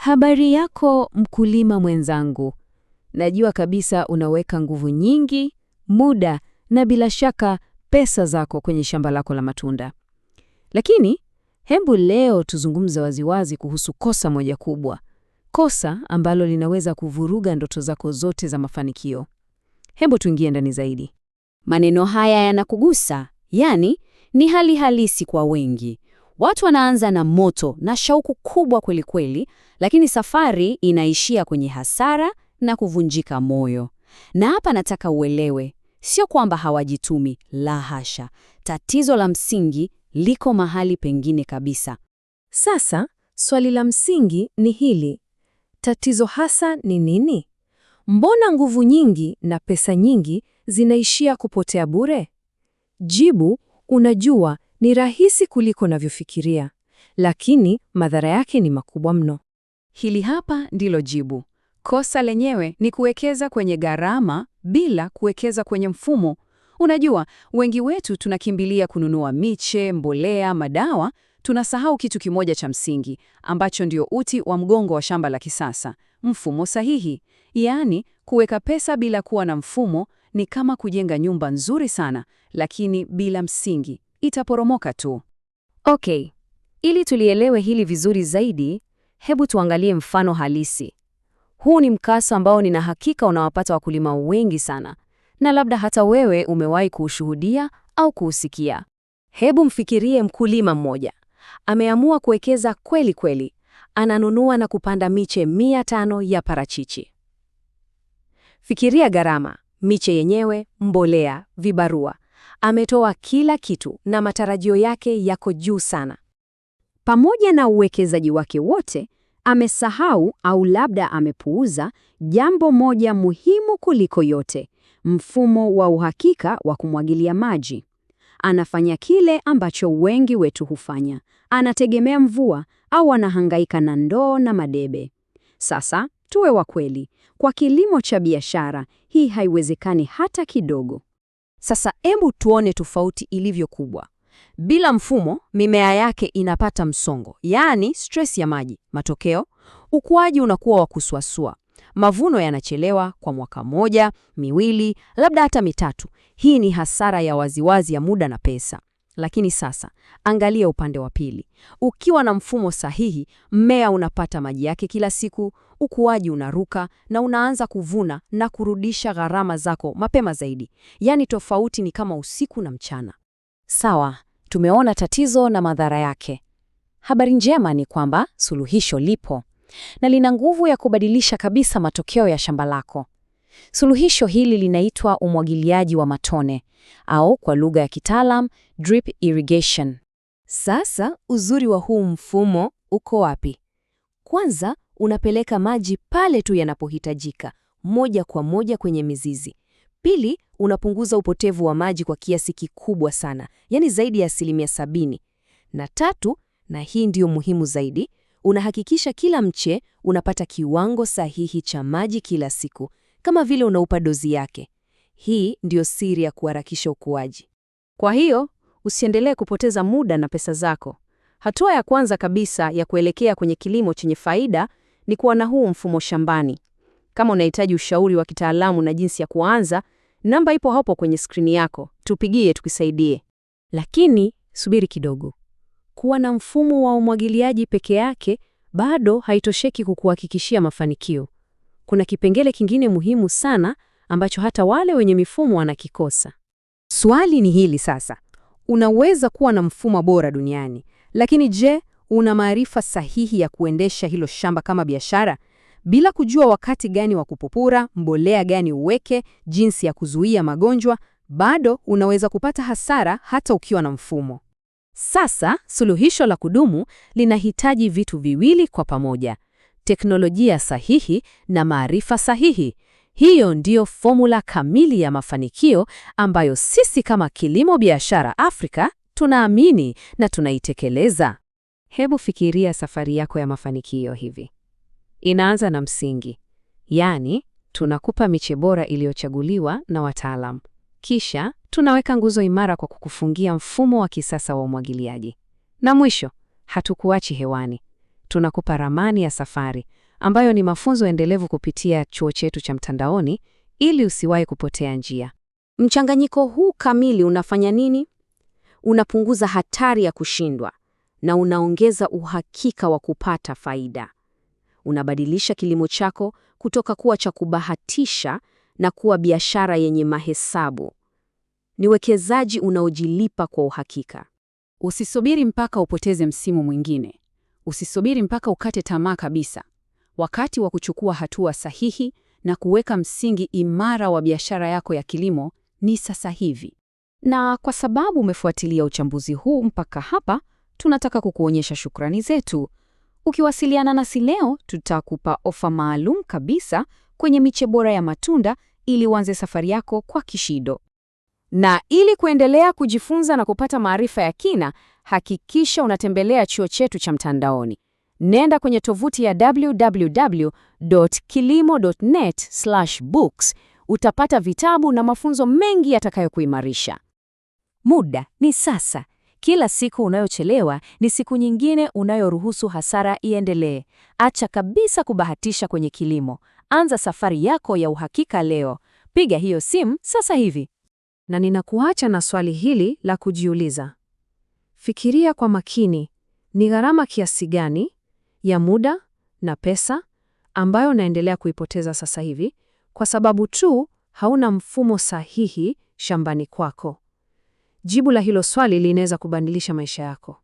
Habari yako mkulima mwenzangu. Najua kabisa unaweka nguvu nyingi, muda na bila shaka pesa zako kwenye shamba lako la matunda. Lakini, hebu leo tuzungumze waziwazi kuhusu kosa moja kubwa. Kosa ambalo linaweza kuvuruga ndoto zako zote za mafanikio. Hebu tuingie ndani zaidi. Maneno haya yanakugusa, yani ni hali halisi kwa wengi. Watu wanaanza na moto na shauku kubwa kweli kweli, lakini safari inaishia kwenye hasara na kuvunjika moyo. Na hapa nataka uelewe, sio kwamba hawajitumi, la hasha. Tatizo la msingi liko mahali pengine kabisa. Sasa, swali la msingi ni hili. Tatizo hasa ni nini? Mbona nguvu nyingi na pesa nyingi zinaishia kupotea bure? Jibu, unajua, ni rahisi kuliko unavyofikiria, lakini madhara yake ni makubwa mno. Hili hapa ndilo jibu. Kosa lenyewe ni kuwekeza kwenye gharama bila kuwekeza kwenye mfumo. Unajua, wengi wetu tunakimbilia kununua miche, mbolea, madawa, tunasahau kitu kimoja cha msingi, ambacho ndio uti wa mgongo wa shamba la kisasa, mfumo sahihi. Yaani, kuweka pesa bila kuwa na mfumo ni kama kujenga nyumba nzuri sana, lakini bila msingi itaporomoka tu. Okay, ili tulielewe hili vizuri zaidi, hebu tuangalie mfano halisi. Huu ni mkasa ambao nina hakika unawapata wakulima wengi sana, na labda hata wewe umewahi kuushuhudia au kuusikia. Hebu mfikirie mkulima mmoja. Ameamua kuwekeza kweli kweli. Ananunua na kupanda miche 500 ya parachichi. Fikiria gharama, miche yenyewe, mbolea, vibarua. Ametoa kila kitu na matarajio yake yako juu sana. Pamoja na uwekezaji wake wote, amesahau au labda amepuuza jambo moja muhimu kuliko yote, mfumo wa uhakika wa kumwagilia maji. Anafanya kile ambacho wengi wetu hufanya. Anategemea mvua au anahangaika na ndoo na madebe. Sasa, tuwe wa kweli, kwa kilimo cha biashara, hii haiwezekani hata kidogo. Sasa hebu tuone tofauti ilivyo kubwa. Bila mfumo, mimea yake inapata msongo, yaani stress ya maji. Matokeo, ukuaji unakuwa wa kusuasua. Mavuno yanachelewa kwa mwaka moja, miwili, labda hata mitatu. Hii ni hasara ya waziwazi ya muda na pesa. Lakini sasa, angalia upande wa pili. Ukiwa na mfumo sahihi, mmea unapata maji yake kila siku, ukuaji unaruka na unaanza kuvuna na kurudisha gharama zako mapema zaidi. Yaani tofauti ni kama usiku na mchana. Sawa, tumeona tatizo na madhara yake. Habari njema ni kwamba suluhisho lipo na lina nguvu ya kubadilisha kabisa matokeo ya shamba lako. Suluhisho hili linaitwa umwagiliaji wa matone au kwa lugha ya kitaalam drip irrigation. Sasa uzuri wa huu mfumo uko wapi? Kwanza, unapeleka maji pale tu yanapohitajika, moja kwa moja kwenye mizizi. Pili, unapunguza upotevu wa maji kwa kiasi kikubwa sana, yani zaidi ya 70%. Na tatu, na hii ndio muhimu zaidi, unahakikisha kila mche unapata kiwango sahihi cha maji kila siku, kama vile unaupa dozi yake. Hii ndio siri ya kuharakisha ukuaji. Kwa hiyo, usiendelee kupoteza muda na pesa zako. Hatua ya kwanza kabisa ya kuelekea kwenye kilimo chenye faida ni kuwa na huu mfumo shambani. Kama unahitaji ushauri wa kitaalamu na jinsi ya kuanza, namba ipo hapo kwenye skrini yako. Tupigie tukusaidie. Lakini, subiri kidogo. Kuwa na mfumo wa umwagiliaji peke yake bado haitosheki kukuhakikishia mafanikio. Kuna kipengele kingine muhimu sana ambacho hata wale wenye mifumo wanakikosa. Swali ni hili sasa. Unaweza kuwa na mfumo bora duniani, lakini je, una maarifa sahihi ya kuendesha hilo shamba kama biashara? Bila kujua wakati gani wa kupupura, mbolea gani uweke, jinsi ya kuzuia magonjwa, bado unaweza kupata hasara hata ukiwa na mfumo. Sasa, suluhisho la kudumu linahitaji vitu viwili kwa pamoja: teknolojia sahihi na maarifa sahihi. Hiyo ndiyo formula kamili ya mafanikio ambayo sisi kama Kilimo Biashara Afrika tunaamini na tunaitekeleza. Hebu fikiria safari yako ya mafanikio hivi. Inaanza na msingi, yaani tunakupa miche bora iliyochaguliwa na wataalamu. Kisha tunaweka nguzo imara kwa kukufungia mfumo wa kisasa wa umwagiliaji. Na mwisho, hatukuachi hewani. tunakupa ramani ya safari, ambayo ni mafunzo endelevu kupitia chuo chetu cha mtandaoni, ili usiwahi kupotea njia. Mchanganyiko huu kamili unafanya nini? Unapunguza hatari ya kushindwa na unaongeza uhakika wa kupata faida. Unabadilisha kilimo chako kutoka kuwa cha kubahatisha na kuwa biashara yenye mahesabu. Ni uwekezaji unaojilipa kwa uhakika. Usisubiri mpaka upoteze msimu mwingine. Usisubiri mpaka ukate tamaa kabisa. Wakati wa kuchukua hatua sahihi na kuweka msingi imara wa biashara yako ya kilimo ni sasa hivi. Na kwa sababu umefuatilia uchambuzi huu mpaka hapa, tunataka kukuonyesha shukrani zetu. Ukiwasiliana nasi leo, tutakupa ofa maalum kabisa kwenye miche bora ya matunda ili uanze safari yako kwa kishindo. Na ili kuendelea kujifunza na kupata maarifa ya kina, hakikisha unatembelea chuo chetu cha mtandaoni. Nenda kwenye tovuti ya www.kilimo.net/books. Utapata vitabu na mafunzo mengi yatakayokuimarisha. Muda ni sasa. Kila siku unayochelewa ni siku nyingine unayoruhusu hasara iendelee. Acha kabisa kubahatisha kwenye kilimo. Anza safari yako ya uhakika leo. Piga hiyo simu sasa hivi. Na ninakuacha na swali hili la kujiuliza. Fikiria kwa makini, ni gharama kiasi gani ya muda na pesa ambayo unaendelea kuipoteza sasa hivi kwa sababu tu hauna mfumo sahihi shambani kwako? Jibu la hilo swali linaweza kubadilisha maisha yako.